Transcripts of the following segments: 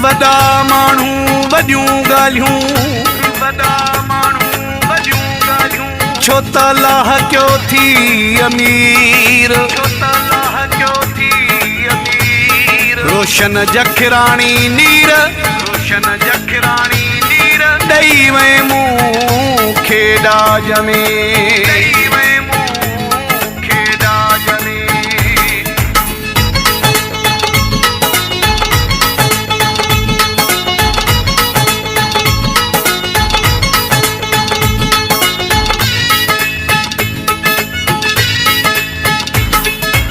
वॾा माण्हू वॾियूं ॻाल्हियूं, वॾा माण्हू वॾियूं ॻाल्हियूं, छो त लाह कयो थी अमीर, छो त लाह कयो थी अमीर। रोशन जखराणी नीर, रोशन जखराणी नीर, ॾेई वई मूंखे ॾाज में, ॾेई वई मूंखे ॾाज में।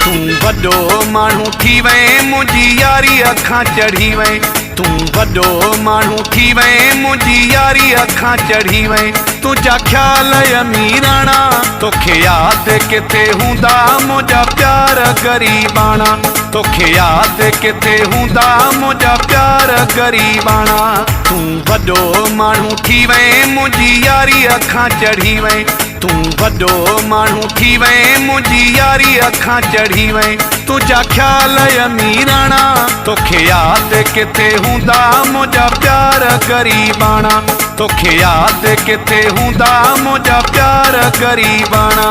तूं वॾो माण्हू थी वई मुंहिंजी यारी अखां चढ़ी वई, तूं वॾो माण्हू थी वई मुंहिंजी यारी अखां चढ़ी वई। तुंहिंजा ख़्याल अमीराणा, तोखे यादि किथे हूंदा मुंहिंजा प्यार ग़रीबाणा, तोखे यादि किथे हूंदा मुंहिंजा प्यार ग़रीबाणा। तूं वॾो माण्हू थी वई मुंहिंजी यारी अखां चढ़ी वई, तूं वॾो माण्हू थी वई मुंहिंजी यारी अखां चढ़ी वई। तुंहिंजा ख़्याल अमीराणा, तोखे यादि किथे हूंदा मुंहिंजा प्यार ग़रीबाणा, तोखे यादि किथे हूंदा मुंहिंजा प्यार ग़रीबाणा।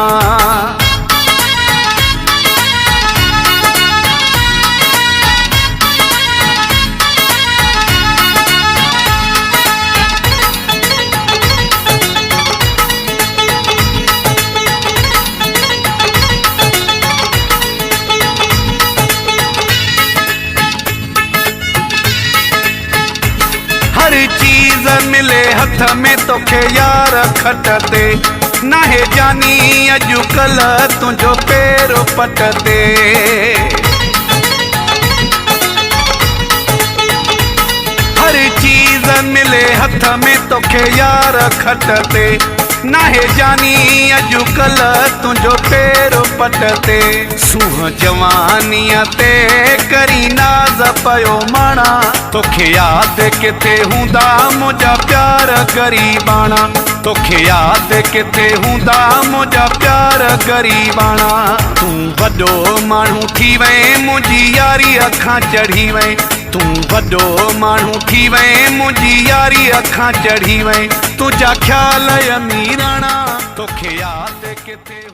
हर चीज़ मिले हथ में तोखे यार खट ते, नाहे जानी अॼुकल्ह तुंहिंजो पेरो पट ते। हर चीज़ मिले हथ में तोखे यार खट ते, नाहे जानी अॼुकल्ह तुंहिंजो पेरो पट ते। सूंहं जवानीअ ते करी नाज़ पियो माणा, तोखे यादि किथे हूंदा मुंहिंजा प्यार ग़रीबाणा, तोखे यादि किथे हूंदा मुंहिंजा प्यार ग़रीबाणा। तूं वॾो माण्हू थी वई मुंहिंजी यारी अखां चढ़ी वई, तूं वॾो माण्हू थी वई मुंहिंजी यारी अखां चढ़ी वई। तुंहिंजा ख़्याल अमीराणा, तोखे यादि किथे